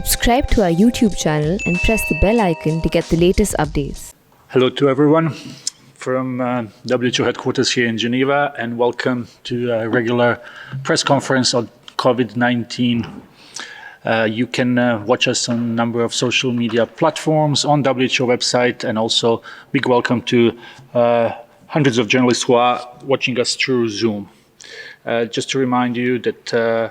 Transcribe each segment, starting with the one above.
Subscribe to our YouTube channel and press the bell icon to get the latest updates. Hello to everyone from WHO headquarters here in Geneva, and welcome to a regular press conference on COVID-19. You can watch us on a number of social media platforms, on WHO website, and also big welcome to hundreds of journalists who are watching us through Zoom. Just to remind you that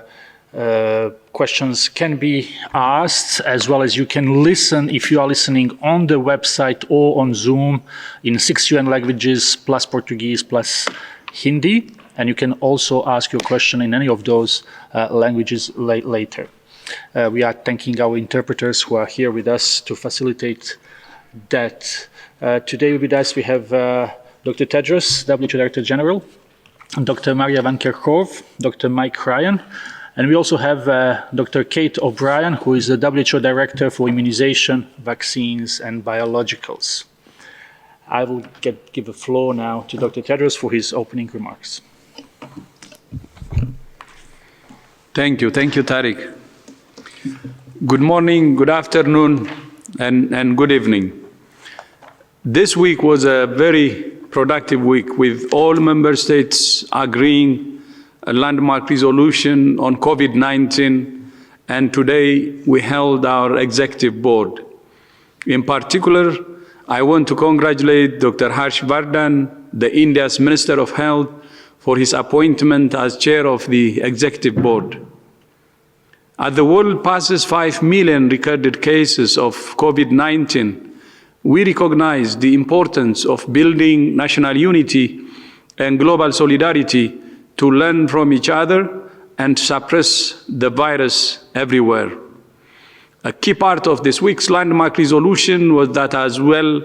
questions can be asked, as well as you can listen if you are listening on the website or on Zoom in 6 UN languages plus Portuguese plus Hindi, and you can also ask your question in any of those languages later. We are thanking our interpreters who are here with us to facilitate that. Today with us we have Dr. Tedros, WHO Director General, Dr. Maria van Kerkhove, Dr. Mike Ryan, and we also have Dr. Kate O'Brien, who is the WHO Director for Immunization, Vaccines and Biologicals. I will give the floor now to Dr. Tedros for his opening remarks. Thank you, Tariq. Good morning, good afternoon, and good evening. This week was a very productive week, with all member states agreeing a landmark resolution on COVID-19, and today we held our executive board. In particular, I want to congratulate Dr. Harsh Vardhan, the India's Minister of Health, for his appointment as chair of the executive board. As the world passes 5 million recorded cases of COVID-19, we recognize the importance of building national unity and global solidarity to learn from each other and suppress the virus everywhere. A key part of this week's landmark resolution was that, as well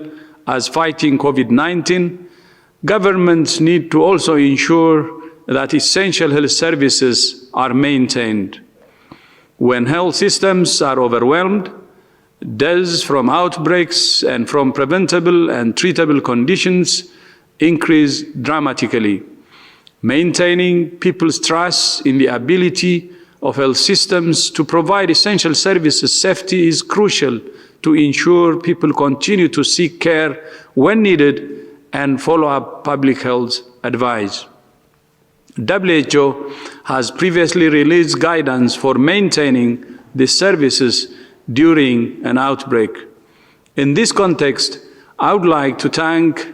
as fighting COVID-19, governments need to also ensure that essential health services are maintained. When health systems are overwhelmed, deaths from outbreaks and from preventable and treatable conditions increase dramatically. Maintaining people's trust in the ability of health systems to provide essential services safety is crucial to ensure people continue to seek care when needed and follow up public health advice. WHO has previously released guidance for maintaining these services during an outbreak. In this context, I would like to thank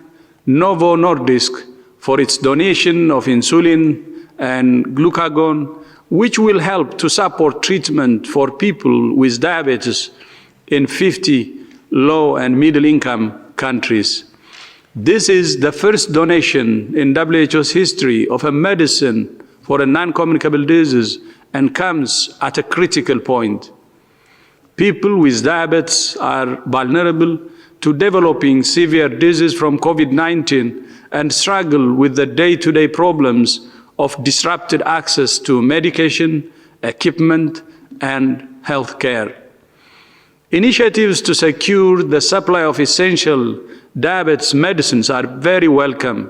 Novo Nordisk for its donation of insulin and glucagon, which will help to support treatment for people with diabetes in 50 low and middle income countries. This is the first donation in WHO's history of a medicine for a non-communicable disease and comes at a critical point. People with diabetes are vulnerable to developing severe disease from COVID-19 and struggle with the day-to-day problems of disrupted access to medication, equipment, and health care. Initiatives to secure the supply of essential diabetes medicines are very welcome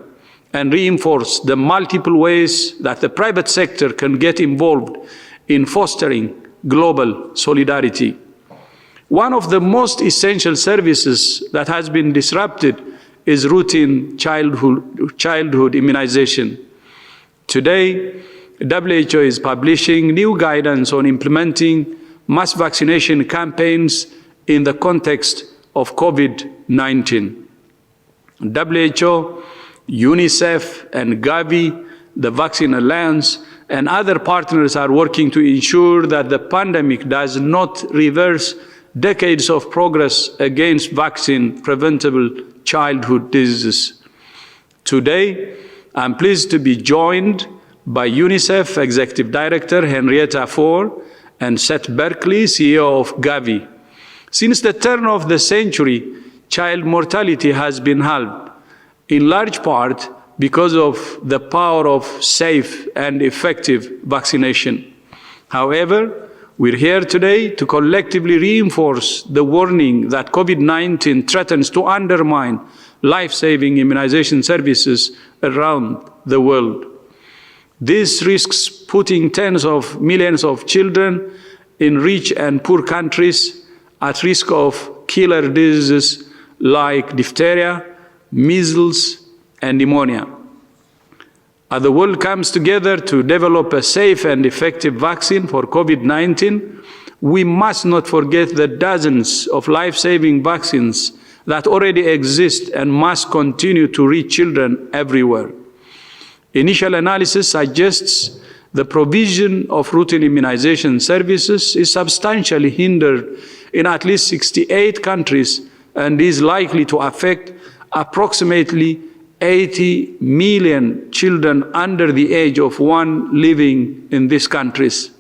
and reinforce the multiple ways that the private sector can get involved in fostering global solidarity. One of the most essential services that has been disrupted is routine childhood immunization. Today, WHO is publishing new guidance on implementing mass vaccination campaigns in the context of COVID-19. WHO, UNICEF, and Gavi, the Vaccine Alliance, and other partners are working to ensure that the pandemic does not reverse decades of progress against vaccine-preventable childhood diseases. Today, I'm pleased to be joined by UNICEF Executive Director Henrietta Fore and Seth Berkley, CEO of Gavi. Since the turn of the century, child mortality has been halved, in large part because of the power of safe and effective vaccination. However, we're here today to collectively reinforce the warning that COVID-19 threatens to undermine life-saving immunization services around the world. This risks putting tens of millions of children in rich and poor countries at risk of killer diseases like diphtheria, measles, and pneumonia. As the world comes together to develop a safe and effective vaccine for COVID-19, we must not forget the dozens of life-saving vaccines that already exist and must continue to reach children everywhere. Initial analysis suggests the provision of routine immunization services is substantially hindered in at least 68 countries and is likely to affect approximately 80 million children under the age of 1 living in these countries.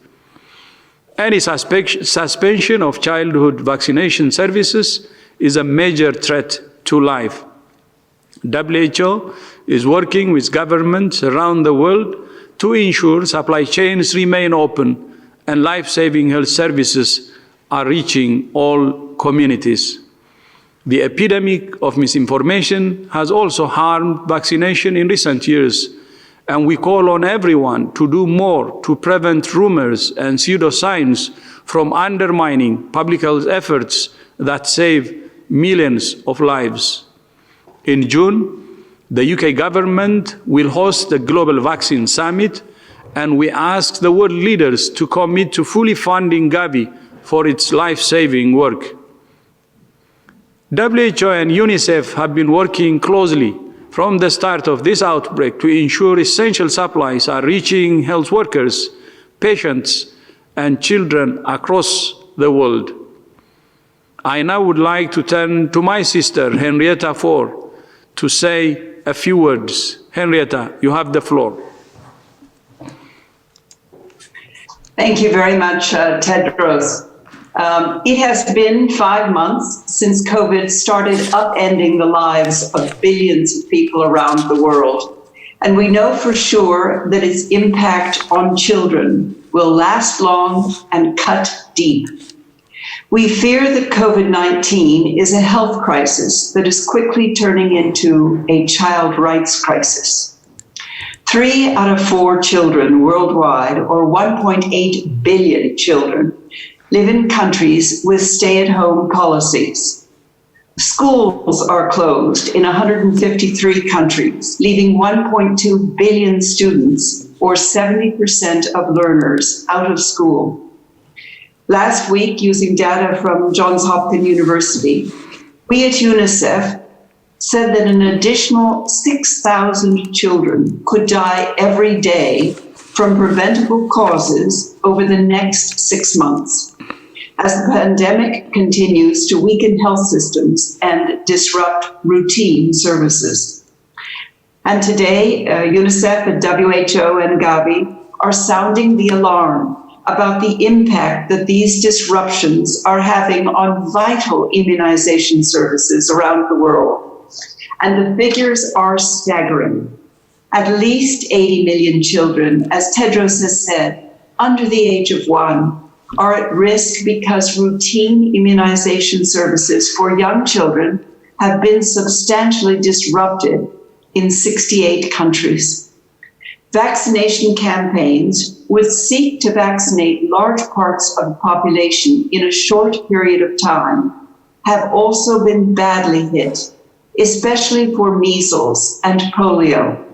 Any suspension of childhood vaccination services is a major threat to life. WHO is working with governments around the world to ensure supply chains remain open and life-saving health services are reaching all communities. The epidemic of misinformation has also harmed vaccination in recent years, and we call on everyone to do more to prevent rumors and pseudoscience from undermining public health efforts that save millions of lives. In June, the UK government will host the Global Vaccine Summit, and we ask the world leaders to commit to fully funding Gavi for its life-saving work. WHO and UNICEF have been working closely from the start of this outbreak to ensure essential supplies are reaching health workers, patients, and children across the world. I now would like to turn to my sister, Henrietta Fore, to say a few words. Henrietta, you have the floor. Thank you very much, Tedros. It has been 5 months since COVID started upending the lives of billions of people around the world. And we know for sure that its impact on children will last long and cut deep. We fear that COVID-19 is a health crisis that is quickly turning into a child rights crisis. 3 out of 4 children worldwide, or 1.8 billion children, live in countries with stay-at-home policies. Schools are closed in 153 countries, leaving 1.2 billion students, or 70% of learners, out of school. Last week, using data from Johns Hopkins University, we at UNICEF said that an additional 6,000 children could die every day from preventable causes over the next 6 months, as the pandemic continues to weaken health systems and disrupt routine services. And today, UNICEF and WHO and Gavi are sounding the alarm about the impact that these disruptions are having on vital immunization services around the world. And the figures are staggering. At least 80 million children, as Tedros has said, under the age of 1, are at risk because routine immunization services for young children have been substantially disrupted in 68 countries. Vaccination campaigns, which seek to vaccinate large parts of the population in a short period of time, have also been badly hit, especially for measles and polio.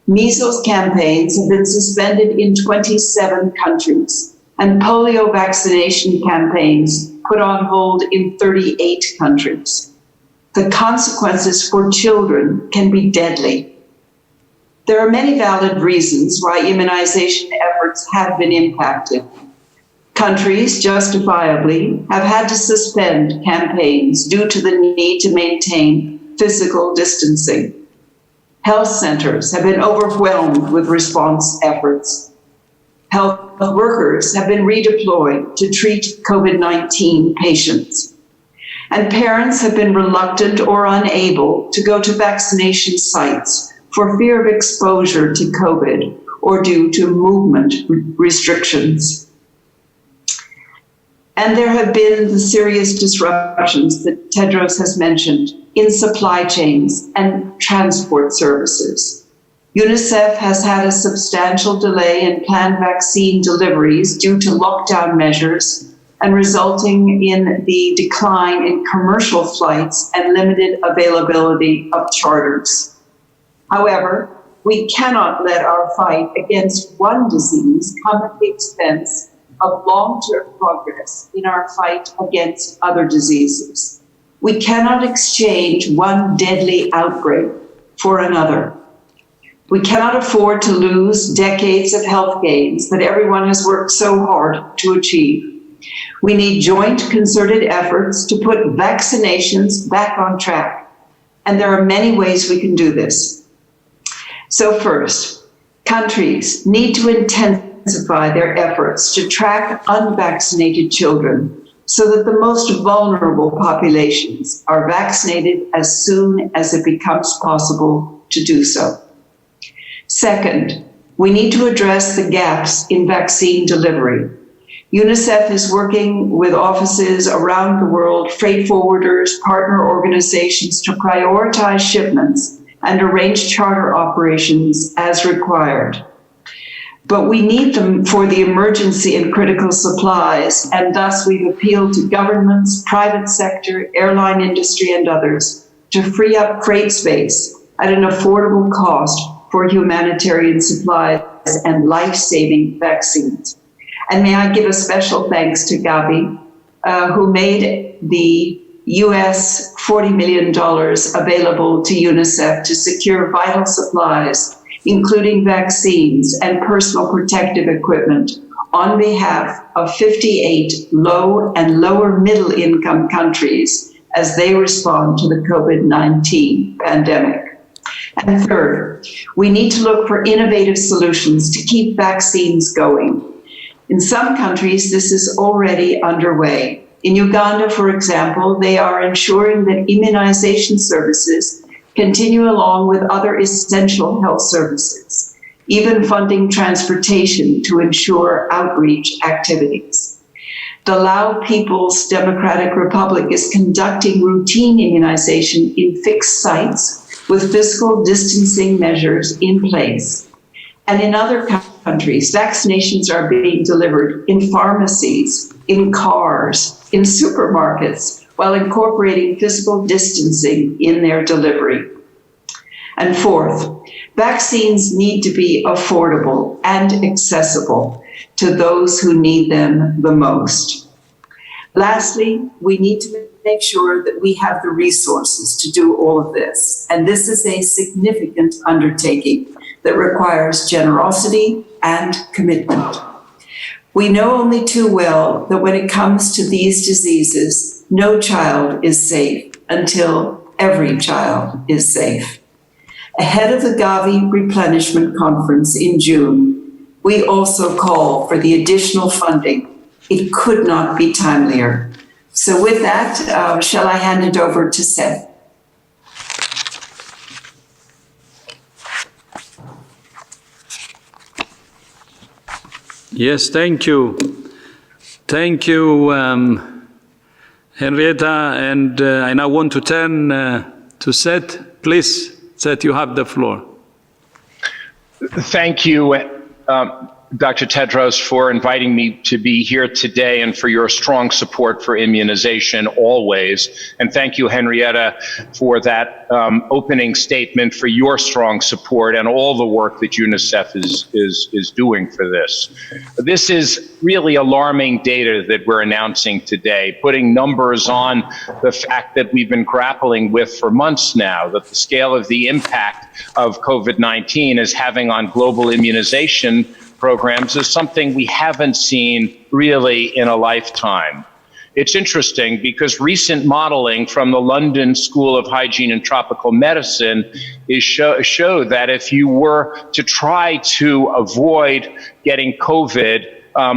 Measles campaigns have been suspended in 27 countries, and polio vaccination campaigns put on hold in 38 countries. The consequences for children can be deadly. There are many valid reasons why immunization efforts have been impacted. Countries justifiably have had to suspend campaigns due to the need to maintain physical distancing. Health centers have been overwhelmed with response efforts. Health workers have been redeployed to treat COVID-19 patients. And parents have been reluctant or unable to go to vaccination sites for fear of exposure to COVID or due to movement restrictions. And there have been the serious disruptions that Tedros has mentioned in supply chains and transport services. UNICEF has had a substantial delay in planned vaccine deliveries due to lockdown measures and resulting in the decline in commercial flights and limited availability of charters. However, we cannot let our fight against one disease come at the expense of long-term progress in our fight against other diseases. We cannot exchange one deadly outbreak for another. We cannot afford to lose decades of health gains that everyone has worked so hard to achieve. We need joint concerted efforts to put vaccinations back on track. And there are many ways we can do this. So first, countries need to intensify their efforts to track unvaccinated children so that the most vulnerable populations are vaccinated as soon as it becomes possible to do so. Second, we need to address the gaps in vaccine delivery. UNICEF is working with offices around the world, freight forwarders, partner organizations to prioritize shipments and arrange charter operations as required. But we need them for the emergency and critical supplies, and thus we've appealed to governments, private sector, airline industry, and others to free up freight space at an affordable cost for humanitarian supplies and life-saving vaccines. And may I give a special thanks to Gavi, who made the US $40 million available to UNICEF to secure vital supplies, including vaccines and personal protective equipment, on behalf of 58 low and lower middle income countries as they respond to the COVID-19 pandemic. And third, we need to look for innovative solutions to keep vaccines going. In some countries, this is already underway. In Uganda, for example, they are ensuring that immunization services continue along with other essential health services, even funding transportation to ensure outreach activities. The Lao People's Democratic Republic is conducting routine immunization in fixed sites with physical distancing measures in place. And in other countries, vaccinations are being delivered in pharmacies, in cars, in supermarkets, while incorporating physical distancing in their delivery. And fourth, vaccines need to be affordable and accessible to those who need them the most. Lastly, we need to make sure that we have the resources to do all of this. And this is a significant undertaking that requires generosity and commitment. We know only too well that when it comes to these diseases, no child is safe until every child is safe. Ahead of the Gavi replenishment conference in June, we also call for the additional funding. It could not be timelier. So with that, shall I hand it over to Seth? Yes, thank you. Thank you, Henrietta. And I now want to turn to Seth. Please, Seth, you have the floor. Thank you, Dr. Tedros, for inviting me to be here today and for your strong support for immunization always. And thank you, Henrietta, for that opening statement, for your strong support and all the work that UNICEF is doing for this. This is really alarming data that we're announcing today, putting numbers on the fact that we've been grappling with for months now, that the scale of the impact of COVID-19 is having on global immunization programs is something we haven't seen really in a lifetime. It's interesting because recent modeling from the London School of Hygiene and Tropical Medicine show that if you were to try to avoid getting COVID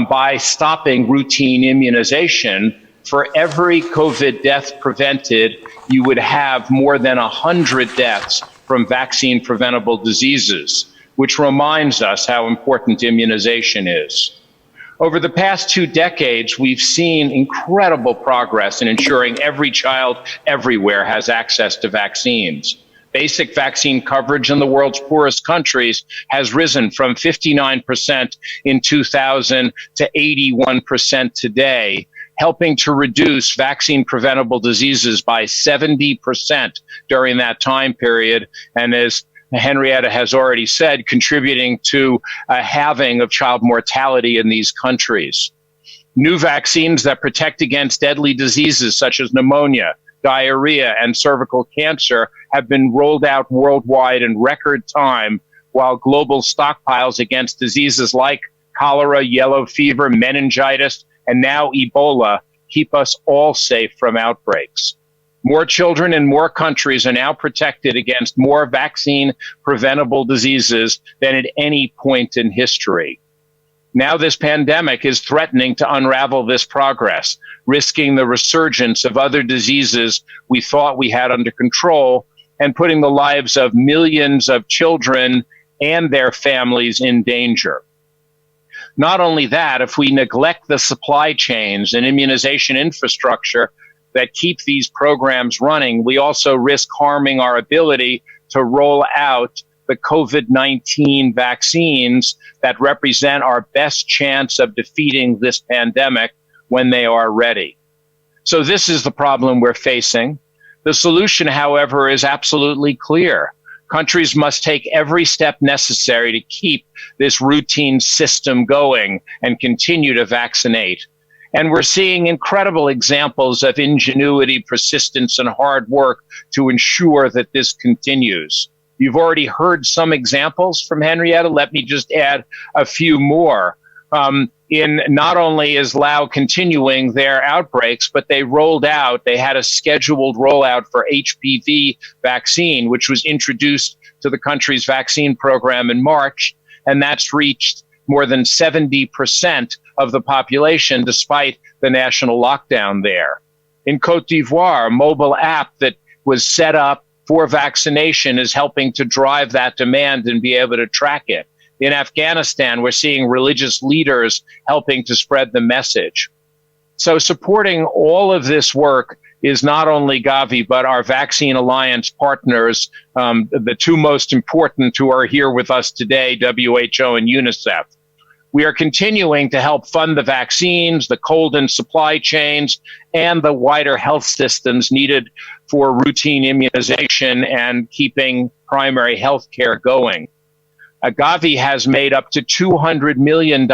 by stopping routine immunization, for every COVID death prevented, you would have more than 100 deaths from vaccine preventable diseases, which reminds us how important immunization is. Over the past 2 decades, we've seen incredible progress in ensuring every child everywhere has access to vaccines. Basic vaccine coverage in the world's poorest countries has risen from 59% in 2000 to 81% today, helping to reduce vaccine-preventable diseases by 70% during that time period. And as Henrietta has already said, contributing to a halving of child mortality in these countries. New vaccines that protect against deadly diseases such as pneumonia, diarrhea, and cervical cancer have been rolled out worldwide in record time, while global stockpiles against diseases like cholera, yellow fever, meningitis, and now Ebola keep us all safe from outbreaks. More children in more countries are now protected against more vaccine-preventable diseases than at any point in history. Now this pandemic is threatening to unravel this progress, risking the resurgence of other diseases we thought we had under control and putting the lives of millions of children and their families in danger. Not only that, if we neglect the supply chains and immunization infrastructure that keep these programs running, we also risk harming our ability to roll out the COVID-19 vaccines that represent our best chance of defeating this pandemic when they are ready. So this is the problem we're facing. The solution, however, is absolutely clear. Countries must take every step necessary to keep this routine system going and continue to vaccinate. And we're seeing incredible examples of ingenuity, persistence, and hard work to ensure that this continues. You've already heard some examples from Henrietta. Let me just add a few more. In not only is Laos continuing their outbreaks, but they had a scheduled rollout for HPV vaccine, which was introduced to the country's vaccine program in March, and that's reached more than 70% of the population despite the national lockdown there. In Cote d'Ivoire, a mobile app that was set up for vaccination is helping to drive that demand and be able to track it. In Afghanistan, we're seeing religious leaders helping to spread the message. So supporting all of this work is not only Gavi, but our Vaccine Alliance partners, the two most important who are here with us today, WHO and UNICEF. We are continuing to help fund the vaccines, the cold and supply chains, and the wider health systems needed for routine immunization and keeping primary health care going. Gavi has made up to $200 million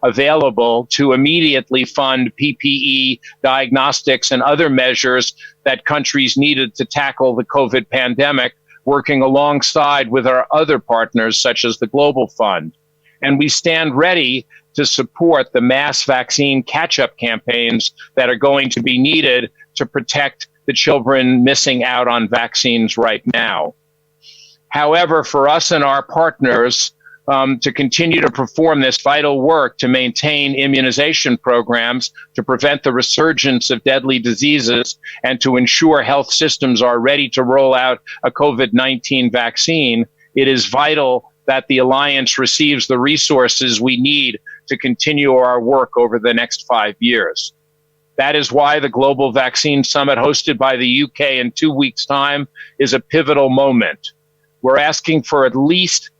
available to immediately fund PPE, diagnostics, and other measures that countries needed to tackle the COVID pandemic, working alongside with our other partners, such as the Global Fund. And we stand ready to support the mass vaccine catch-up campaigns that are going to be needed to protect the children missing out on vaccines right now. However, for us and our partners to continue to perform this vital work to maintain immunization programs, to prevent the resurgence of deadly diseases, and to ensure health systems are ready to roll out a COVID-19 vaccine, it is vital that the Alliance receives the resources we need to continue our work over the next 5 years. That is why the Global Vaccine Summit hosted by the UK in 2 weeks' time is a pivotal moment. We're asking for at least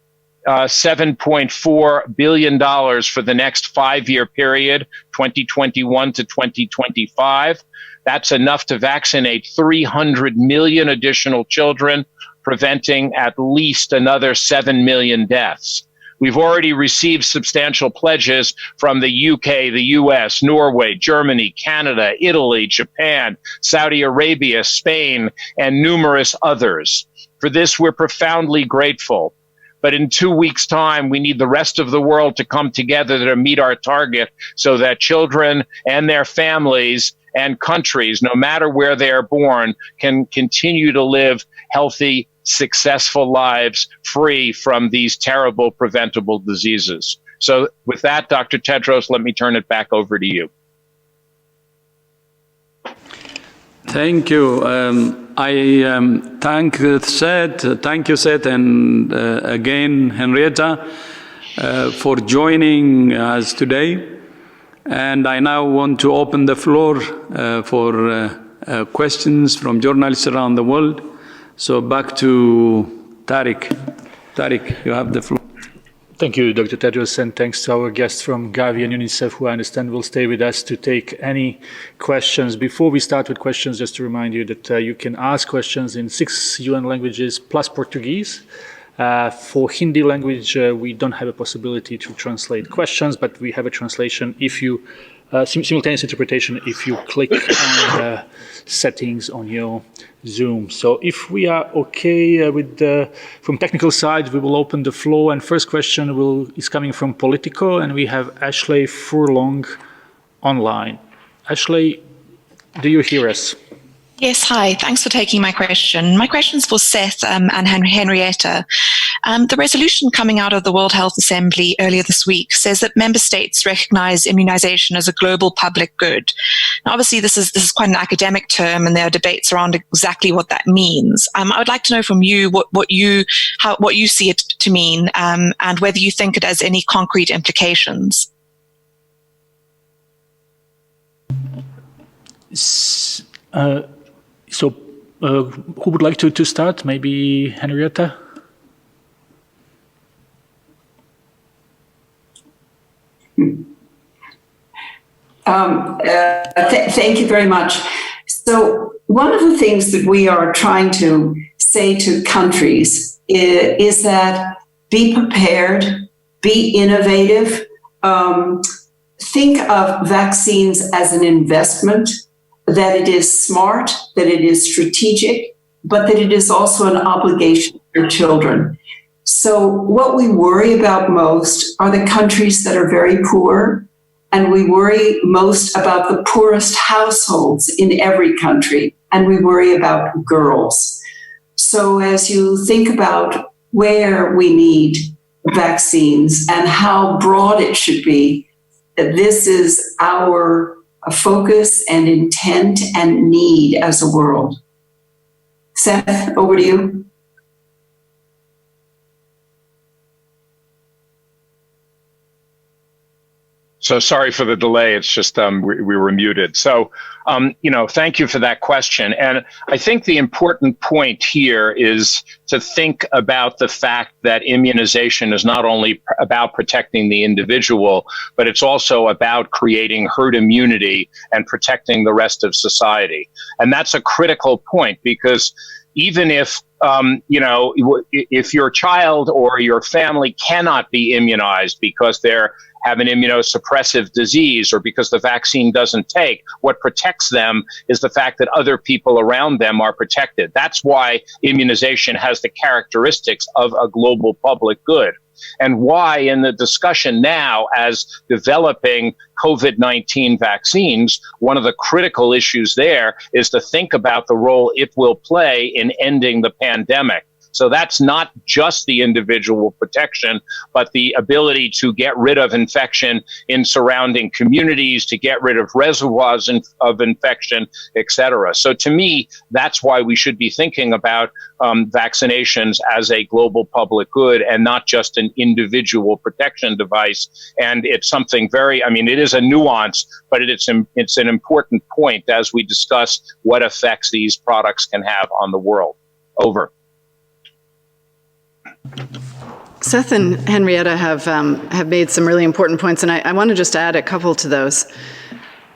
$7.4 billion for the next 5-year period, 2021 to 2025. That's enough to vaccinate 300 million additional children, preventing at least another 7 million deaths. We've already received substantial pledges from the UK, the US, Norway, Germany, Canada, Italy, Japan, Saudi Arabia, Spain, and numerous others. For this, we're profoundly grateful. But in 2 weeks' time, we need the rest of the world to come together to meet our target so that children and their families and countries, no matter where they are born, can continue to live healthy, successful lives free from these terrible preventable diseases. So with that, Dr. Tedros, let me turn it back over to you. Thank you. Thank you, Seth, and again, Henrietta, for joining us today. And I now want to open the floor for questions from journalists around the world. So back to Tariq. Tariq, you have the floor. Thank you, Dr. Tedros, and thanks to our guests from Gavi and UNICEF, who I understand will stay with us to take any questions. Before we start with questions, just to remind you that you can ask questions in 6 UN languages plus Portuguese. For Hindi language, we don't have a possibility to translate questions, but we have a translation if you simultaneous interpretation if you click on the settings on your Zoom. So if we are okay with from technical side, we will open the floor. And first question is coming from Politico, and we have Ashley Furlong online. Ashley, do you hear us? Yes, hi. Thanks for taking my question. My question is for Seth and Henrietta. The resolution coming out of the World Health Assembly earlier this week says that member states recognize immunization as a global public good. Now, obviously, this is quite an academic term, and there are debates around exactly what that means. I would like to know from you what you see it to mean, and whether you think it has any concrete implications. So, who would like to start? Maybe Henrietta? Thank you very much. So, one of the things that we are trying to say to countries is that be prepared, be innovative, think of vaccines as an investment, that it is smart, that it is strategic, but that it is also an obligation for children. So what we worry about most are the countries that are very poor, and we worry most about the poorest households in every country, and we worry about girls. So as you think about where we need vaccines and how broad it should be, this is our focus and intent and need as a world. Seth, over to you. So sorry for the delay. It's just we were muted. So, thank you for that question. And I think the important point here is to think about the fact that immunization is not only about protecting the individual, but it's also about creating herd immunity and protecting the rest of society. And that's a critical point, because even if if your child or your family cannot be immunized because they're have an immunosuppressive disease or because the vaccine doesn't take, what protects them is the fact that other people around them are protected. That's why immunization has the characteristics of a global public good. And why in the discussion now as developing COVID-19 vaccines, one of the critical issues there is to think about the role it will play in ending the pandemic. So that's not just the individual protection, but the ability to get rid of infection in surrounding communities, to get rid of reservoirs of infection, et cetera. So to me, that's why we should be thinking about vaccinations as a global public good and not just an individual protection device. And it's something it is a nuance, but it's an important point as we discuss what effects these products can have on the world. Over. Seth and Henrietta have made some really important points, and I want to just add a couple to those.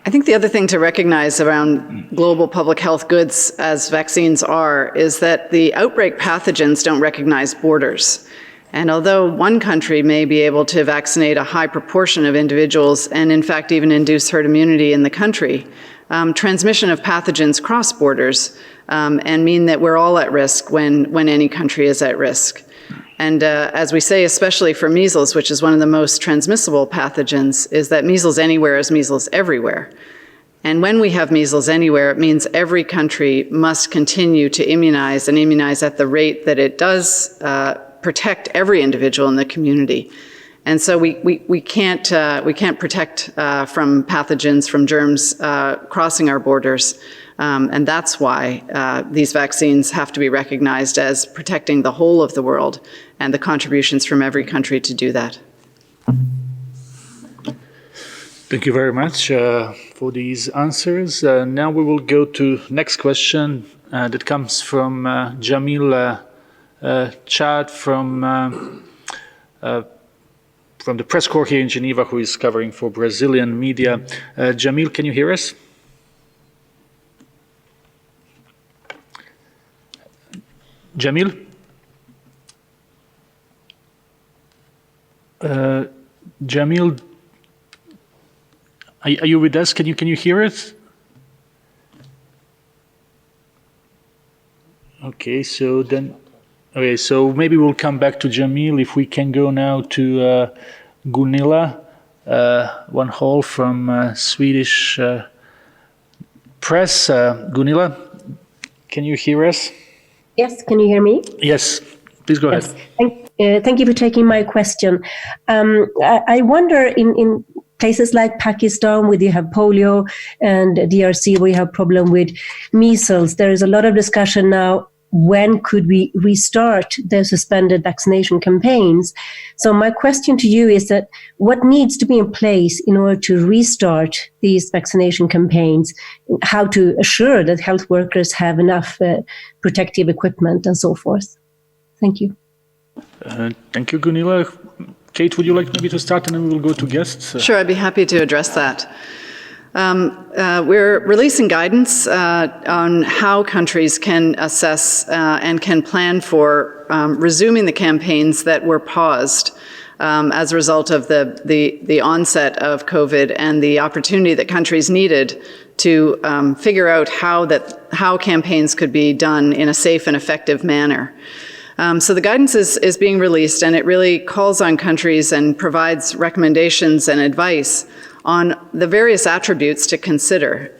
I think the other thing to recognize around global public health goods, as vaccines are, is that the outbreak pathogens don't recognize borders. And although one country may be able to vaccinate a high proportion of individuals and in fact even induce herd immunity in the country, transmission of pathogens cross borders and mean that we're all at risk when any country is at risk. And as we say, especially for measles, which is one of the most transmissible pathogens, is that measles anywhere is measles everywhere. And when we have measles anywhere, it means every country must continue to immunize and immunize at the rate that it does protect every individual in the community. And so we can't protect from pathogens, from germs crossing our borders. And that's why these vaccines have to be recognized as protecting the whole of the world and the contributions from every country to do that. Thank you very much for these answers. Now we will go to next question that comes from Jamil Chad from the press corps here in Geneva, who is covering for Brazilian media. Jamil, can you hear us? Jamil? Jamil, are you with us? Can you hear us? Okay, so maybe we'll come back to Jamil. If we can go now to Gunilla one hall from Swedish press. Gunilla, can you hear us? Yes, can you hear me? Yes, please go ahead. Thank you for taking my question. I wonder in places like Pakistan, where you have polio, and DRC, where you have problem with measles, there is a lot of discussion now. When could we restart the suspended vaccination campaigns? So my question to you is that what needs to be in place in order to restart these vaccination campaigns? How to assure that health workers have enough protective equipment and so forth? Thank you. Thank you, Gunilla. Kate, would you like maybe to start, and then we will go to guests? Sure, I'd be happy to address that. We're releasing guidance on how countries can assess and can plan for resuming the campaigns that were paused as a result of the onset of COVID and the opportunity that countries needed to figure out how campaigns could be done in a safe and effective manner. So the guidance is being released, and it really calls on countries and provides recommendations and advice on the various attributes to consider.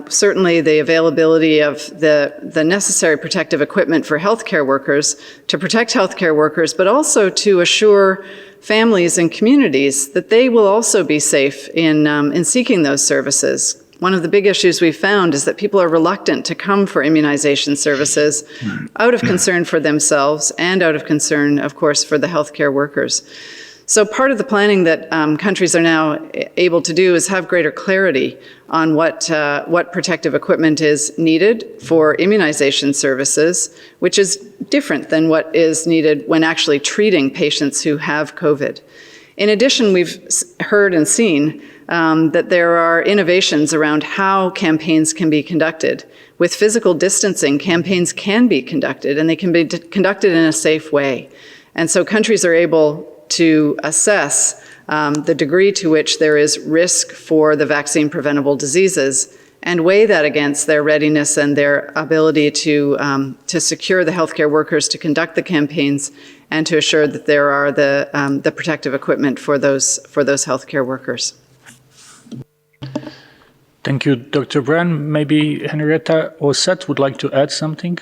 Certainly the availability of the necessary protective equipment for healthcare workers to protect healthcare workers, but also to assure families and communities that they will also be safe in seeking those services. One of the big issues we've found is that people are reluctant to come for immunization services out of concern for themselves and out of concern, of course, for the healthcare workers. So part of the planning that countries are now able to do is have greater clarity on what protective equipment is needed for immunization services, which is different than what is needed when actually treating patients who have COVID. In addition, we've heard and seen that there are innovations around how campaigns can be conducted. With physical distancing, campaigns can be conducted, and they can be conducted in a safe way. And so countries are able to assess the degree to which there is risk for the vaccine-preventable diseases and weigh that against their readiness and their ability to secure the healthcare workers to conduct the campaigns and to assure that there are the protective equipment for those healthcare workers. Thank you, Dr. Brand. Maybe Henrietta or Seth would like to add something?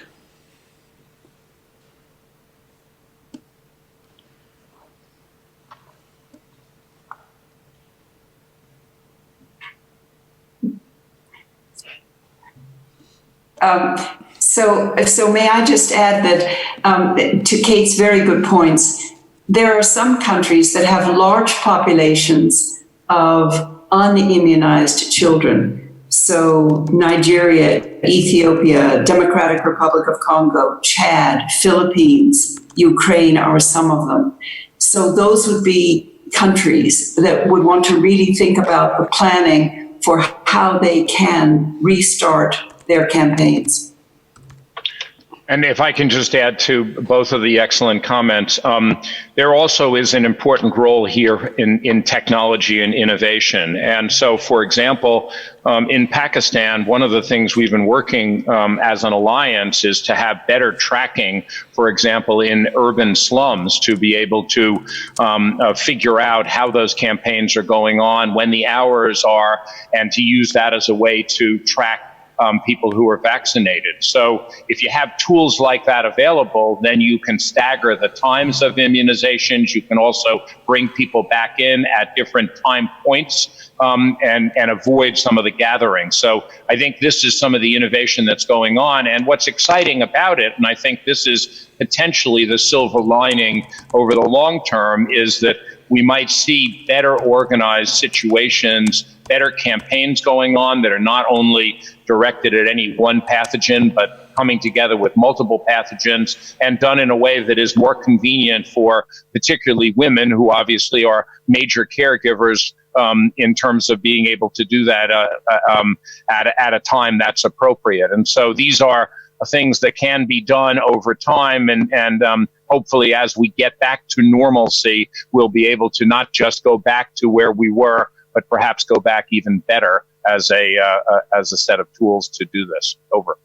So may I just add that to Kate's very good points, there are some countries that have large populations of unimmunized children. So Nigeria, Ethiopia, Democratic Republic of Congo, Chad, Philippines, Ukraine are some of them. So those would be countries that would want to really think about the planning for how they can restart their campaigns. And if I can just add to both of the excellent comments, there also is an important role here in technology and innovation. And so, for example, in Pakistan, one of the things we've been working as an alliance is to have better tracking, for example, in urban slums, to be able to figure out how those campaigns are going on, when the hours are, and to use that as a way to track people who are vaccinated. So if you have tools like that available, then you can stagger the times of immunizations. You can also bring people back in at different time points and avoid some of the gatherings. So I think this is some of the innovation that's going on. And what's exciting about it, and I think this is potentially the silver lining over the long term, is that we might see better organized situations better campaigns going on that are not only directed at any one pathogen, but coming together with multiple pathogens and done in a way that is more convenient for particularly women who obviously are major caregivers in terms of being able to do that at a time that's appropriate. And so these are things that can be done over time, and hopefully as we get back to normalcy, we'll be able to not just go back to where we were, but perhaps go back even better as a set of tools to do this. Over.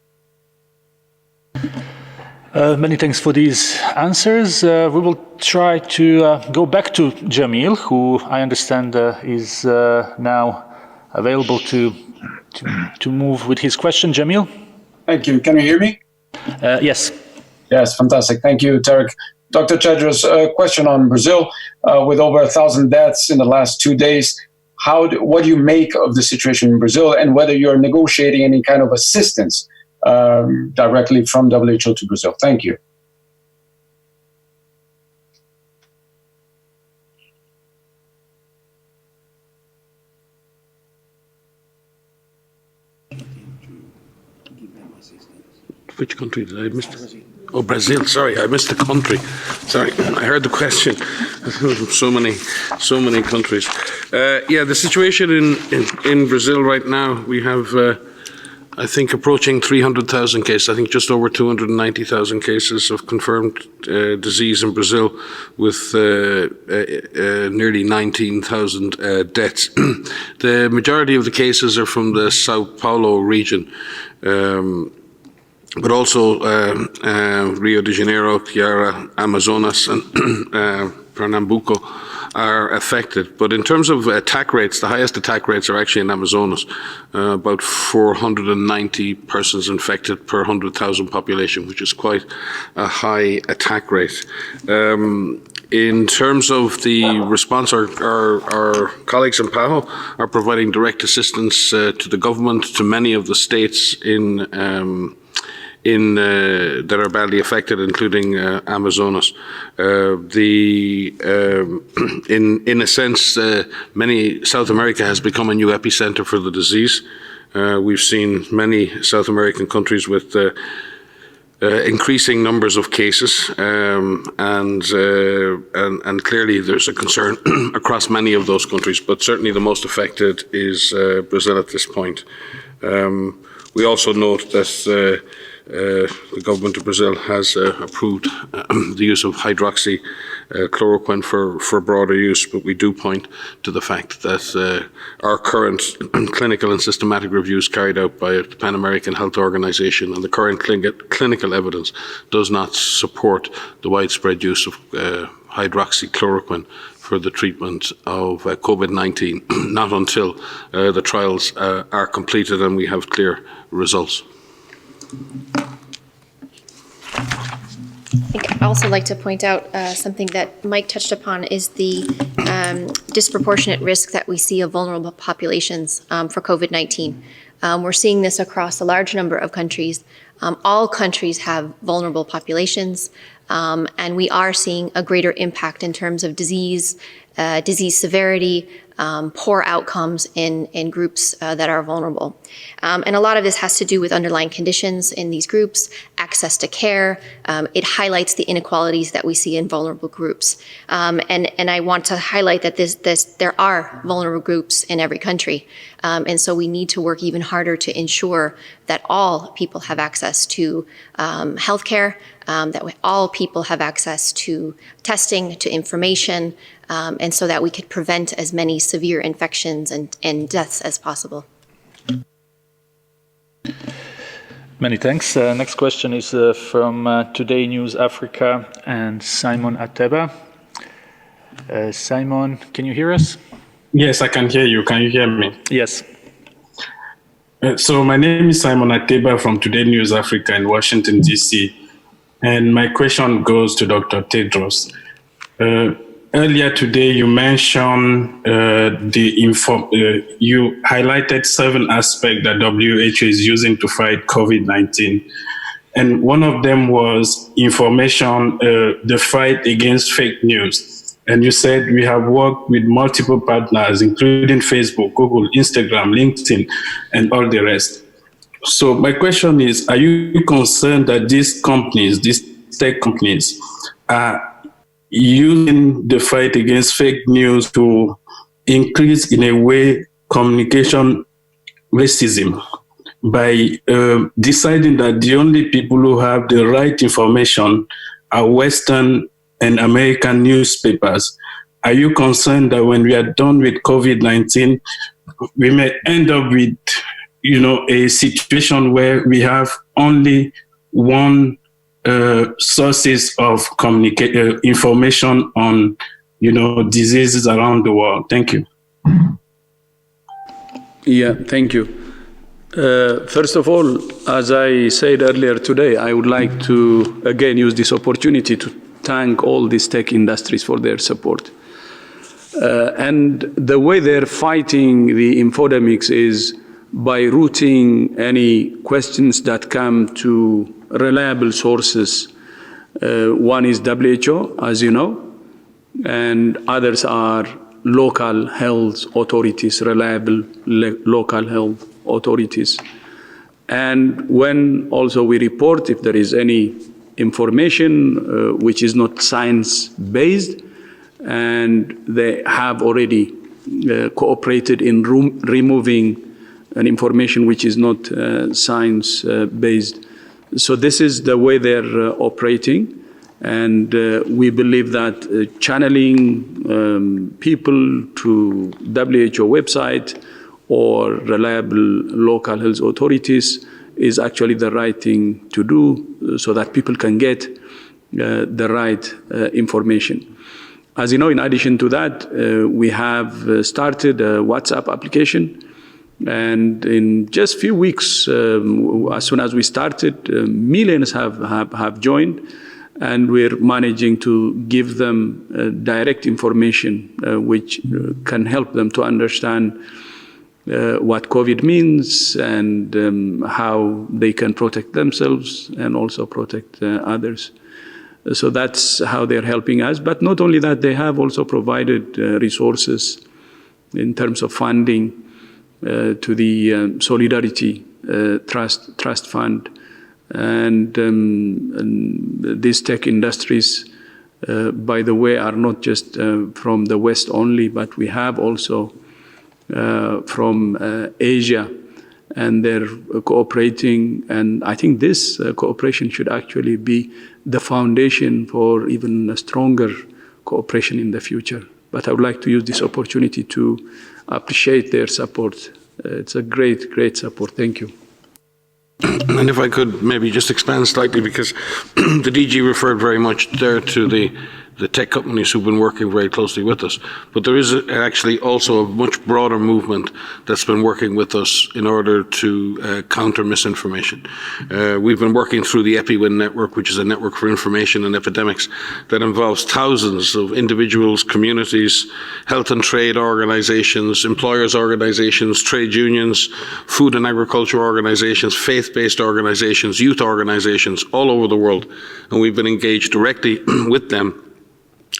Many thanks for these answers. We will try to go back to Jamil, who I understand is now available to move with his question. Jamil? Thank you. Can you hear me? Yes. Yes, fantastic. Thank you, Tarek. Dr. Tedros, a question on Brazil. With over 1,000 deaths in the last 2 days, what do you make of the situation in Brazil, and whether you're negotiating any kind of assistance directly from WHO to Brazil? Thank you. Which country did I miss? Oh, Brazil. Sorry, I missed the country. Sorry, I heard the question. so many countries. Yeah, the situation in Brazil right now, we have, I think, approaching 300,000 cases. I think just over 290,000 cases of confirmed disease in Brazil, with nearly 19,000 deaths. The majority of the cases are from the Sao Paulo region. But also Rio de Janeiro, Ceará, Amazonas, and Pernambuco are affected. But in terms of attack rates, the highest attack rates are actually in Amazonas, about 490 persons infected per 100,000 population, which is quite a high attack rate. In terms of the response, our colleagues in PAHO are providing direct assistance to the government, to many of the states that are badly affected, including Amazonas. In a sense, South America has become a new epicenter for the disease. We've seen many South American countries with increasing numbers of cases, and clearly there's a concern across many of those countries, but certainly the most affected is Brazil at this point. We also note that the government of Brazil has approved the use of hydroxychloroquine for broader use, but we do point to the fact that our current clinical and systematic reviews carried out by the Pan American Health Organization and the current clinical evidence does not support the widespread use of hydroxychloroquine for the treatment of COVID-19, not until the trials are completed and we have clear results. I think I'd also like to point out something that Mike touched upon is the disproportionate risk that we see of vulnerable populations for COVID-19. We're seeing this across a large number of countries. All countries have vulnerable populations, and we are seeing a greater impact in terms of disease severity, poor outcomes in groups that are vulnerable. And a lot of this has to do with underlying conditions in these groups, access to care. It highlights the inequalities that we see in vulnerable groups. And I want to highlight that there are vulnerable groups in every country. And so we need to work even harder to ensure that all people have access to healthcare, that all people have access to testing, to information, and so that we could prevent as many severe infections and deaths as possible. Many thanks. Next question is from Today News Africa and Simon Ateba. Simon, can you hear us? Yes, I can hear you. Can you hear me? Yes. So my name is Simon Ateba from Today News Africa in Washington, D.C. And my question goes to Dr. Tedros. Earlier today, you mentioned you highlighted 7 aspects that WHO is using to fight COVID-19. And one of them was information, the fight against fake news. And you said we have worked with multiple partners, including Facebook, Google, Instagram, LinkedIn, and all the rest. So my question is, are you concerned that these companies, these tech companies, are using the fight against fake news to increase, in a way, communication racism by deciding that the only people who have the right information are Western and American newspapers? Are you concerned that when we are done with COVID-19, we may end up with, a situation where we have only one sources of information on, diseases around the world? Thank you. Yeah, thank you. First of all, as I said earlier today, I would like to again use this opportunity to thank all these tech industries for their support. And the way they're fighting the infodemics is by routing any questions that come to reliable sources. One is WHO, as you know, and others are local health authorities, reliable local health authorities. And when also we report if there is any information which is not science-based, and they have already cooperated in removing an information which is not science-based. So this is the way they're operating. And we believe that channeling people to WHO website or reliable local health authorities is actually the right thing to do so that people can get the right information. As you know, in addition to that, we have started a WhatsApp application. And in just a few weeks, as soon as we started, millions have joined. And we're managing to give them direct information which can help them to understand what COVID means and how they can protect themselves and also protect others. So that's how they're helping us. But not only that, they have also provided resources in terms of funding to the Solidarity Trust Fund. And these tech industries, by the way, are not just from the West only, but we have also from Asia, and they're cooperating. And I think this cooperation should actually be the foundation for even a stronger cooperation in the future. But I would like to use this opportunity to appreciate their support. It's a great, great support. Thank you. And if I could maybe just expand slightly, because the DG referred very much there to the tech companies who've been working very closely with us. But there is actually also a much broader movement that's been working with us in order to counter misinformation. We've been working through the EpiWin network, which is a network for information and epidemics that involves thousands of individuals, communities, health and trade organizations, employers organizations, trade unions, food and agriculture organizations, faith-based organizations, youth organizations all over the world. And we've been engaged directly with them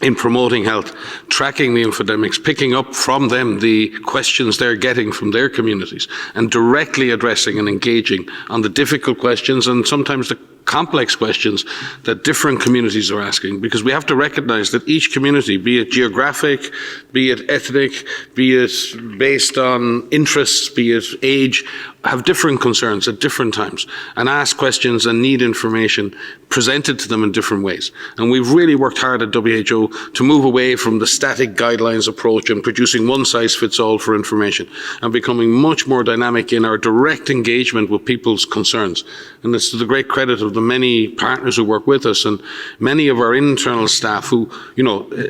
in promoting health, tracking the infodemics, picking up from them the questions they're getting from their communities, and directly addressing and engaging on the difficult questions and sometimes the complex questions that different communities are asking, because we have to recognize that each community, be it geographic, be it ethnic, be it based on interests, be it age, have different concerns at different times and ask questions and need information presented to them in different ways. And we've really worked hard at WHO to move away from the static guidelines approach and producing one-size-fits-all for information and becoming much more dynamic in our direct engagement with people's concerns. And it's to the great credit of the many partners who work with us and many of our internal staff who,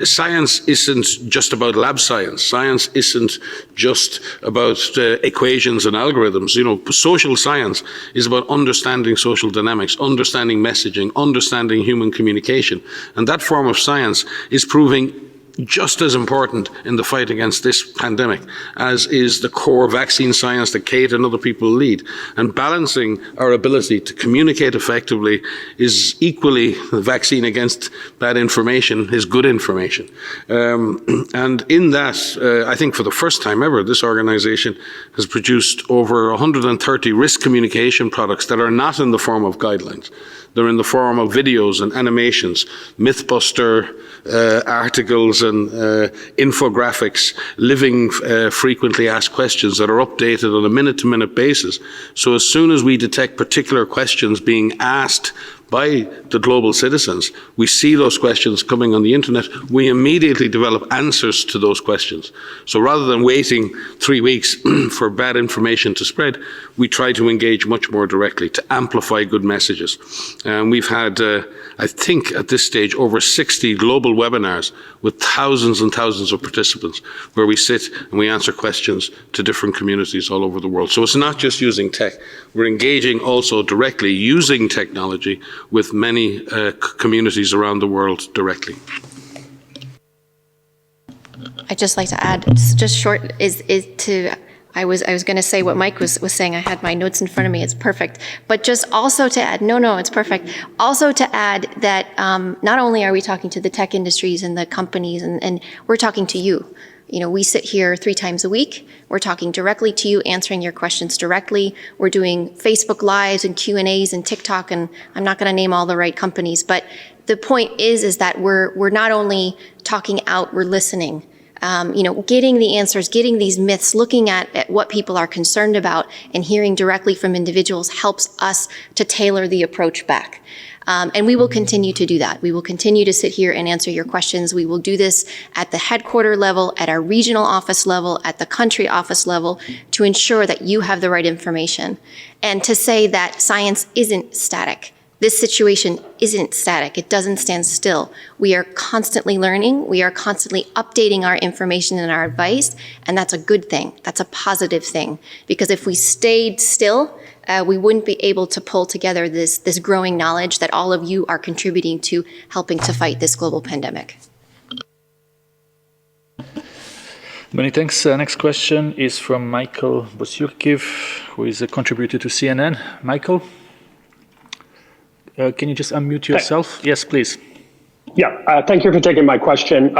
science isn't just about lab science. Science isn't just about equations and algorithms. Social science is about understanding social dynamics, understanding messaging, understanding human communication. And that form of science is proving just as important in the fight against this pandemic as is the core vaccine science that Kate and other people lead. And balancing our ability to communicate effectively is equally the vaccine against bad information is good information. And in that, I think for the first time ever, this organization has produced over 130 risk communication products that are not in the form of guidelines. They're in the form of videos and animations, Mythbuster articles and infographics, living frequently asked questions that are updated on a minute-to-minute basis. So as soon as we detect particular questions being asked by the global citizens, we see those questions coming on the internet, we immediately develop answers to those questions. So rather than waiting 3 weeks for bad information to spread, we try to engage much more directly to amplify good messages. And we've had, I think at this stage, over 60 global webinars with thousands and thousands of participants where we sit and we answer questions to different communities all over the world. So it's not just using tech, we're engaging also directly using technology with many communities around the world directly. I'd just like to add, just short, I was going to say what Mike was saying. I had my notes in front of me. It's perfect. But just also to add, no, it's perfect. Also to add that not only are we talking to the tech industries and the companies, and we're talking to you. You know, we sit here 3 times a week. We're talking directly to you, answering your questions directly. We're doing Facebook Lives and Q&As and TikTok, and I'm not going to name all the right companies. But the point is that we're not only talking out, we're listening. Getting the answers, getting these myths, looking at what people are concerned about and hearing directly from individuals helps us to tailor the approach back. And we will continue to do that. We will continue to sit here and answer your questions. We will do this at the headquarter level, at our regional office level, at the country office level to ensure that you have the right information. And to say that science isn't static. This situation isn't static. It doesn't stand still. We are constantly learning. We are constantly updating our information and our advice, and that's a good thing. That's a positive thing. Because if we stayed still, we wouldn't be able to pull together this growing knowledge that all of you are contributing to helping to fight this global pandemic. Many thanks. Next question is from Michael Bosurkiv, who is a contributor to CNN. Michael? Can you just unmute yourself? Yes, please. Yeah, thank you for taking my question.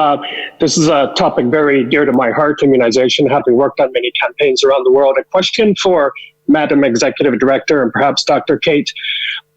This is a topic very dear to my heart, immunization, having worked on many campaigns around the world. A question for Madam Executive Director and perhaps Dr. Kate.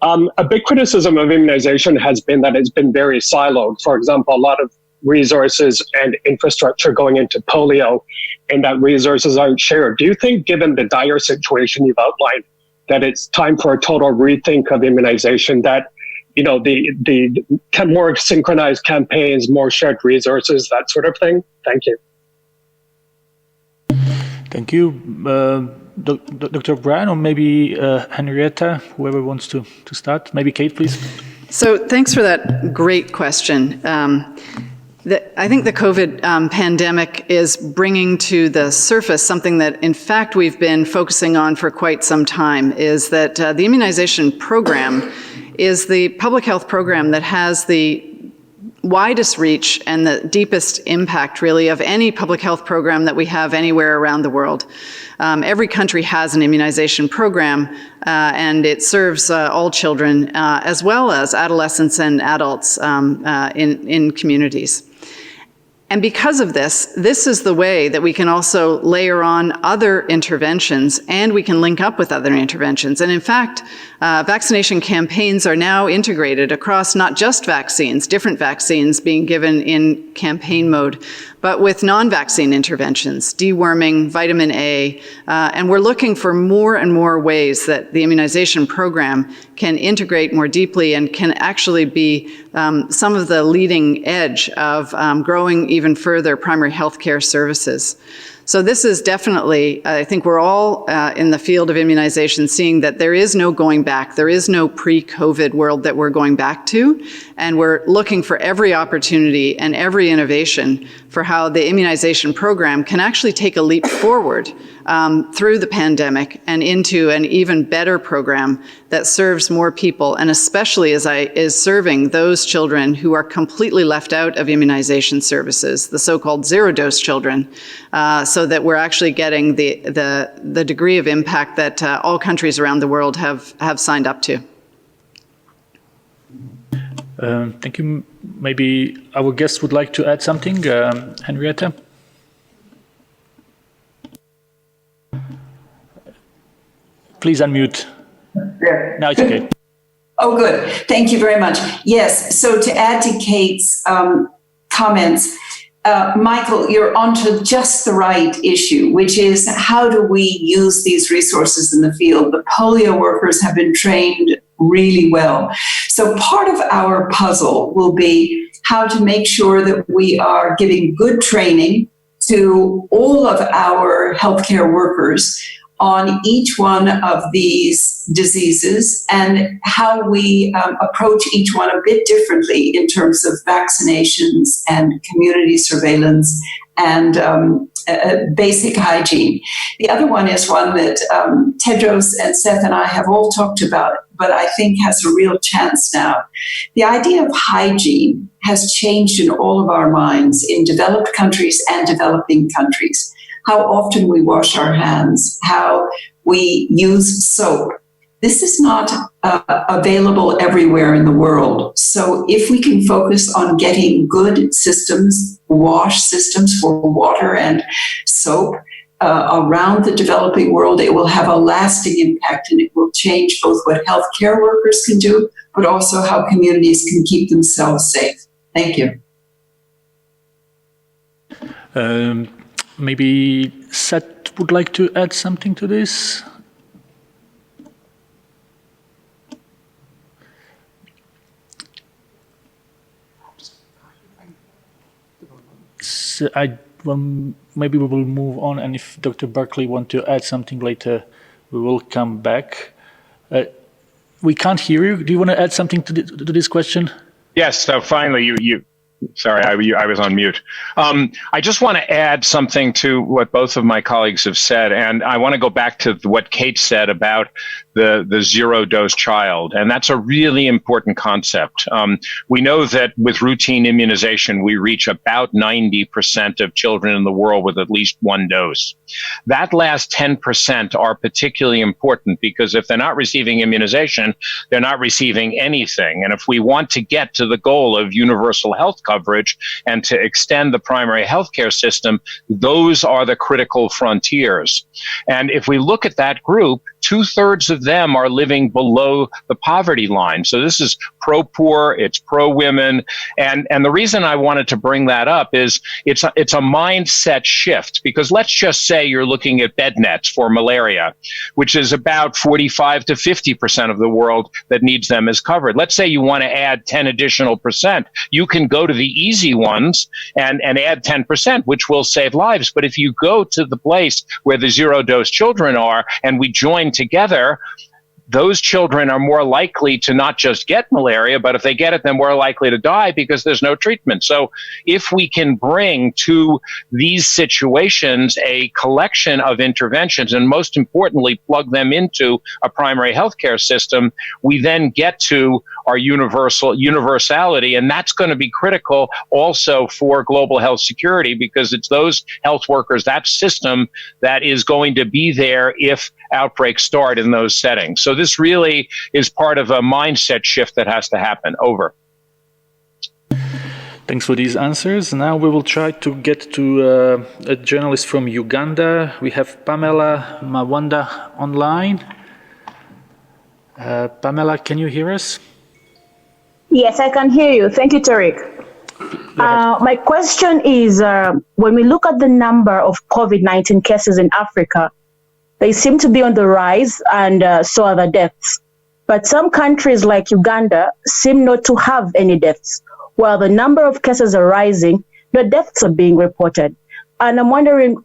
A big criticism of immunization has been that it's been very siloed. For example, a lot of resources and infrastructure going into polio and that resources aren't shared. Do you think, given the dire situation you've outlined, that it's time for a total rethink of immunization, that the more synchronized campaigns, more shared resources, that sort of thing? Thank you. Thank you. Dr. Brian, or maybe Henrietta, whoever wants to start. Maybe Kate, please. So thanks for that great question. I think the COVID pandemic is bringing to the surface something that, in fact, we've been focusing on for quite some time, is that the immunization program is the public health program that has the widest reach and the deepest impact, really, of any public health program that we have anywhere around the world. Every country has an immunization program, and it serves all children, as well as adolescents and adults in communities. And because of this is the way that we can also layer on other interventions, and we can link up with other interventions. And in fact, vaccination campaigns are now integrated across not just vaccines, different vaccines being given in campaign mode, but with non-vaccine interventions, deworming, vitamin A, and we're looking for more and more ways that the immunization program can integrate more deeply and can actually be some of the leading edge of growing even further primary health care services. So this is definitely, I think we're all in the field of immunization seeing that there is no going back. There is no pre-COVID world that we're going back to. And we're looking for every opportunity and every innovation for how the immunization program can actually take a leap forward through the pandemic and into an even better program that serves more people, and especially is serving those children who are completely left out of immunization services, the so-called zero-dose children, so that we're actually getting the degree of impact that all countries around the world have signed up to. Thank you. Maybe our guest would like to add something. Henrietta? Please unmute. There. Now it's okay. Oh, good. Thank you very much. Yes, so to add to Kate's comments, Michael, you're onto just the right issue, which is how do we use these resources in the field? The polio workers have been trained really well. So part of our puzzle will be how to make sure that we are giving good training to all of our healthcare workers on each one of these diseases and how we approach each one a bit differently in terms of vaccinations and community surveillance and basic hygiene. The other one is one that Tedros and Seth and I have all talked about, but I think has a real chance now. The idea of hygiene has changed in all of our minds in developed countries and developing countries. How often we wash our hands, how we use soap. This is not available everywhere in the world. So if we can focus on getting good systems, wash systems for water and soap around the developing world, it will have a lasting impact, and it will change both what healthcare workers can do, but also how communities can keep themselves safe. Thank you. Maybe Seth would like to add something to this. So maybe we will move on, and if Dr. Berkeley wants to add something later, we will come back. We can't hear you. Do you want to add something to this question? Yes. So finally, you. Sorry, I was on mute. I just want to add something to what both of my colleagues have said, and I want to go back to what Kate said about the zero-dose child, and that's a really important concept. We know that with routine immunization, we reach about 90% of children in the world with at least one dose. That last 10% are particularly important because if they're not receiving immunization, they're not receiving anything. And if we want to get to the goal of universal health coverage and to extend the primary healthcare system, those are the critical frontiers. And if we look at that group, 2/3 of them are living below the poverty line. So this is pro-poor, it's pro-women. And the reason I wanted to bring that up is it's a mindset shift, because let's just say you're looking at bed nets for malaria, which is about 45 to 50% of the world that needs them is covered. Let's say you want to add 10 additional percent. You can go to the easy ones and add 10%, which will save lives. But if you go to the place where the zero-dose children are and we join together, those children are more likely to not just get malaria, but if they get it, they're more likely to die because there's no treatment. So if we can bring to these situations a collection of interventions and most importantly, plug them into a primary healthcare system, we then get to our universality. And that's going to be critical also for global health security, because it's those health workers, that system that is going to be there if outbreaks start in those settings. So this really is part of a mindset shift that has to happen. Over. Thanks for these answers. Now we will try to get to a journalist from Uganda. We have Pamela Mawanda online. Pamela, can you hear us? Yes, I can hear you. Thank you, Tariq. My question is, when we look at the number of COVID-19 cases in Africa, they seem to be on the rise, and so are the deaths. But some countries like Uganda seem not to have any deaths. While the number of cases are rising, the deaths are being reported. And I'm wondering,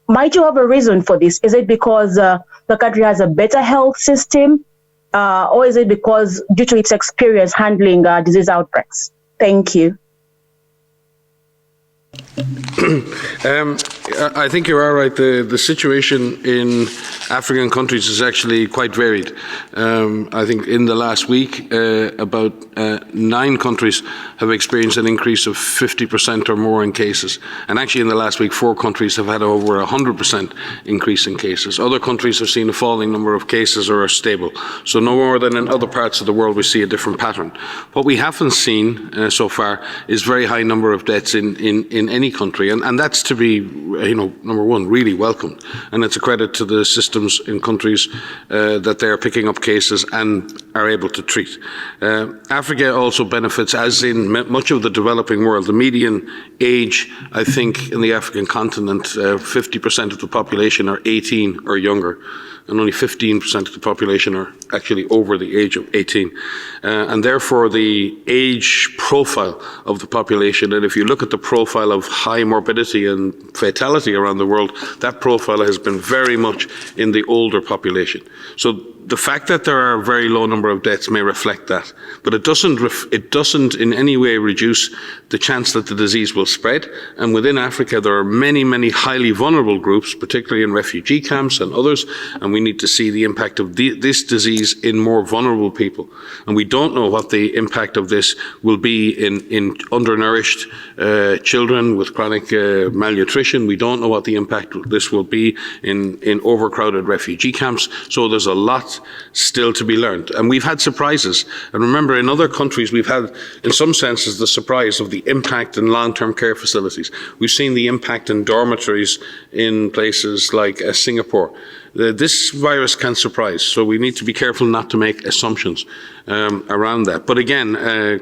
might you have a reason for this? Is it because the country has a better health system? Or is it because due to its experience handling disease outbreaks? Thank you. I think you are right. The situation in African countries is actually quite varied. I think in the last week, about 9 countries have experienced an increase of 50% or more in cases. And actually in the last week, 4 countries have had over 100% increase in cases. Other countries have seen a falling number of cases or are stable. So no more than in other parts of the world, we see a different pattern. What we haven't seen so far is very high number of deaths in any country. And that's to be, number one, really welcomed. And it's a credit to the systems in countries that they are picking up cases and are able to treat. Africa also benefits, as in much of the developing world. The median age, I think, in the African continent, 50% of the population are 18 or younger, and only 15% of the population are actually over the age of 18. And therefore, the age profile of the population, and if you look at the profile of high morbidity and fatality around the world, that profile has been very much in the older population. So the fact that there are a very low number of deaths may reflect that, but it doesn't in any way reduce the chance that the disease will spread. And within Africa, there are many, many highly vulnerable groups, particularly in refugee camps and others, and we need to see the impact of this disease in more vulnerable people. And we don't know what the impact of this will be in undernourished children with chronic malnutrition. We don't know what the impact of this will be in overcrowded refugee camps. So there's a lot still to be learned. And we've had surprises. And remember, in other countries, we've had, in some senses, the surprise of the impact in long-term care facilities. We've seen the impact in dormitories in places like Singapore. This virus can surprise, so we need to be careful not to make assumptions around that. But again,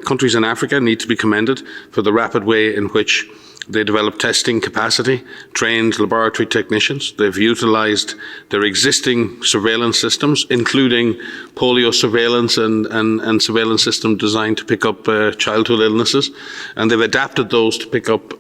countries in Africa need to be commended for the rapid way in which they developed testing capacity, trained laboratory technicians. They've utilized their existing surveillance systems, including polio surveillance and surveillance system designed to pick up childhood illnesses. And they've adapted those to pick up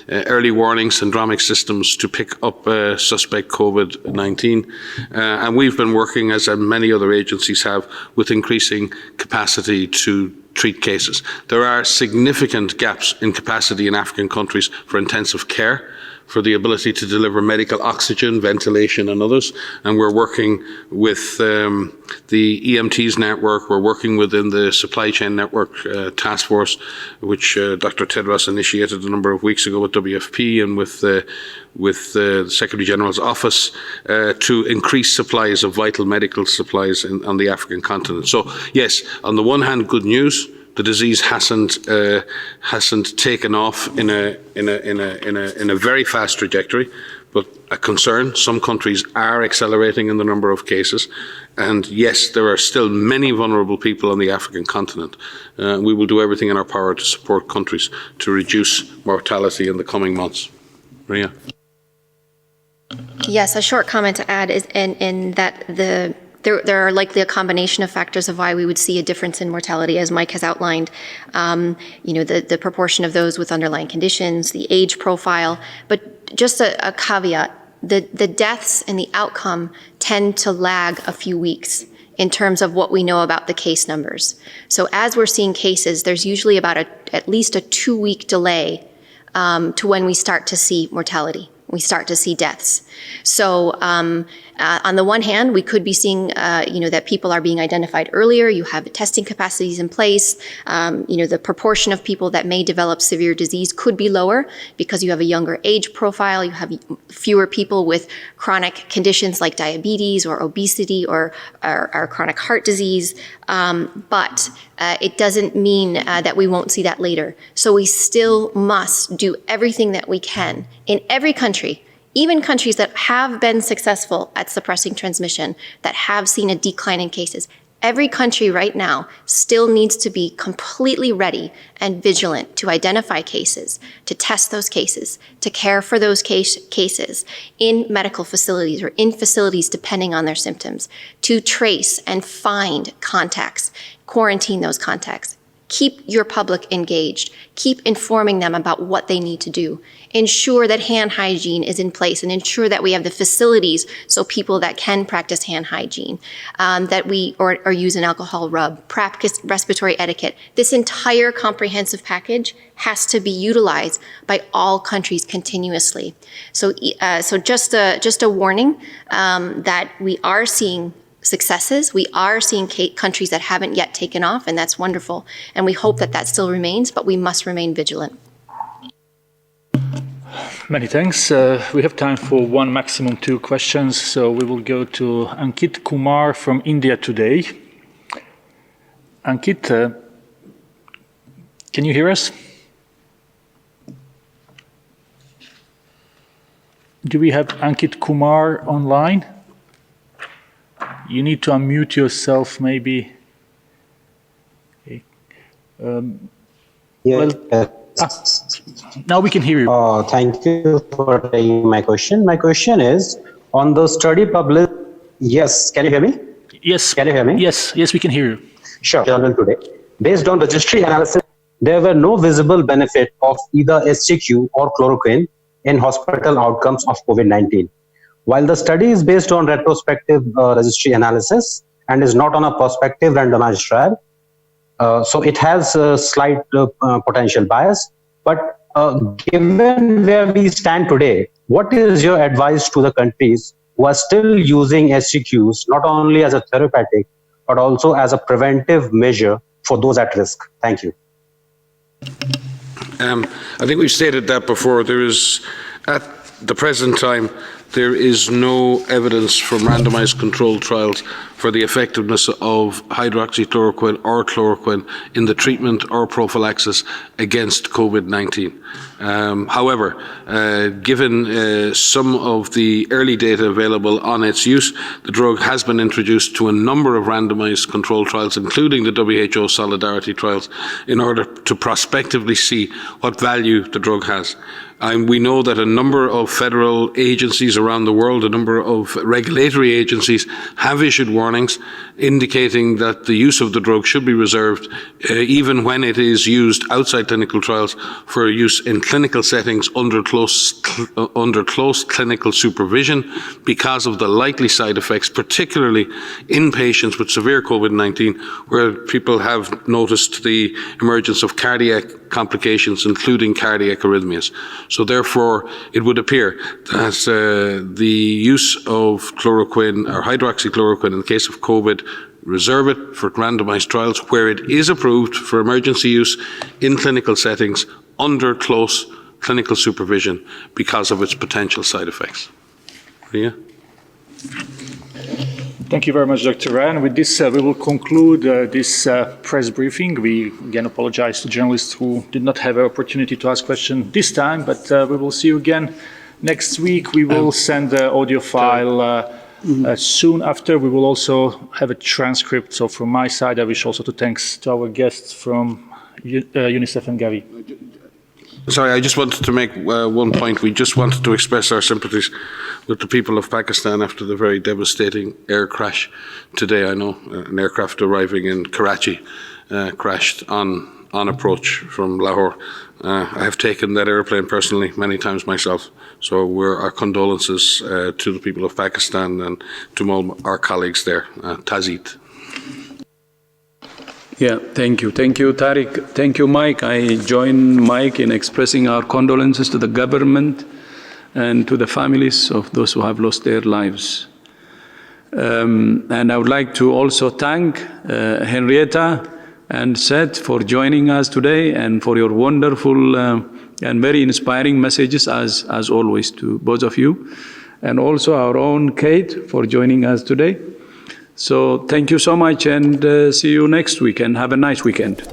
early warning syndromic systems to pick up suspect COVID-19. And we've been working, as many other agencies have, with increasing capacity to treat cases. There are significant gaps in capacity in African countries for intensive care, for the ability to deliver medical oxygen, ventilation and others. And we're working with the EMTs network, we're working within the supply chain network task force, which Dr. Tedros initiated a number of weeks ago with WFP and with the Secretary General's office to increase supplies of vital medical supplies on the African continent. So yes, on the one hand, good news. The disease hasn't taken off in a very fast trajectory, but a concern. Some countries are accelerating in the number of cases, and yes, there are still many vulnerable people on the African continent. We will do everything in our power to support countries to reduce mortality in the coming months. Maria. Yes, a short comment to add is in that there are likely a combination of factors of why we would see a difference in mortality, as Mike has outlined. The proportion of those with underlying conditions, the age profile, but just a caveat, the deaths and the outcome tend to lag a few weeks in terms of what we know about the case numbers. So as we're seeing cases, there's usually about at least a 2-week delay to when we start to see mortality. We start to see deaths. So on the one hand, we could be seeing, that people are being identified earlier. You have testing capacities in place. The proportion of people that may develop severe disease could be lower because you have a younger age profile. You have fewer people with chronic conditions like diabetes or obesity or chronic heart disease. But it doesn't mean that we won't see that later. So we still must do everything that we can in every country, even countries that have been successful at suppressing transmission, that have seen a decline in cases. Every country right now still needs to be completely ready and vigilant to identify cases, to test those cases, to care for those cases in medical facilities or in facilities depending on their symptoms, to trace and find contacts, quarantine those contacts, keep your public engaged, keep informing them about what they need to do, ensure that hand hygiene is in place, and ensure that we have the facilities so people that can practice hand hygiene, that we or use an alcohol rub, practice respiratory etiquette. This entire comprehensive package has to be utilized by all countries continuously. So just a warning that we are seeing successes. We are seeing countries that haven't yet taken off, and that's wonderful. And we hope that that still remains, but we must remain vigilant. Many thanks. We have time for one, maximum two questions. So we will go to Ankit Kumar from India today. Ankit, can you hear us? Do we have Ankit Kumar online? You need to unmute yourself, maybe. Okay. Now we can hear you. Thank you for taking my question. My question is on the study published. Yes, can you hear me? Yes. Can you hear me? Yes, we can hear you. Sure. Journal today. Based on registry analysis, there were no visible benefit of either SGQ or chloroquine in hospital outcomes of COVID-19. While the study is based on retrospective registry analysis and is not on a prospective randomized trial, so it has a slight potential bias. But given where we stand today, what is your advice to the countries who are still using SGQs not only as a therapeutic, but also as a preventive measure for those at risk? Thank you. I think we've stated that before. There is, at the present time, there is no evidence from randomized controlled trials for the effectiveness of hydroxychloroquine or chloroquine in the treatment or prophylaxis against COVID-19. However, given some of the early data available on its use, the drug has been introduced to a number of randomized controlled trials, including the WHO Solidarity trials, in order to prospectively see what value the drug has. We know that a number of federal agencies around the world, a number of regulatory agencies, have issued warnings indicating that the use of the drug should be reserved, even when it is used outside clinical trials, for use in clinical settings under close clinical supervision because of the likely side effects, particularly in patients with severe COVID-19, where people have noticed the emergence of cardiac complications, including cardiac arrhythmias. So therefore, it would appear that the use of chloroquine or hydroxychloroquine in the case of COVID, reserve it for randomized trials where it is approved for emergency use in clinical settings under close clinical supervision because of its potential side effects. Ria? Thank you very much, Dr. Ryan. With this, we will conclude this press briefing. We again apologize to journalists who did not have an opportunity to ask questions this time, but we will see you again next week. We will send the audio file soon after. We will also have a transcript. So from my side, I wish also to thanks to our guests from UNICEF and Gavi. Sorry, I just wanted to make one point. We just wanted to express our sympathies with the people of Pakistan after the very devastating air crash today. I know an aircraft arriving in Karachi crashed on approach from Lahore. I have taken that airplane personally many times myself. So our condolences to the people of Pakistan and to all our colleagues there. Tazeet. Yeah, thank you. Thank you, Tariq. Thank you, Mike. I join Mike in expressing our condolences to the government and to the families of those who have lost their lives. And I would like to also thank Henrietta and Seth for joining us today and for your wonderful and very inspiring messages as always to both of you. And also our own Kate for joining us today. So thank you so much and see you next week and have a nice weekend.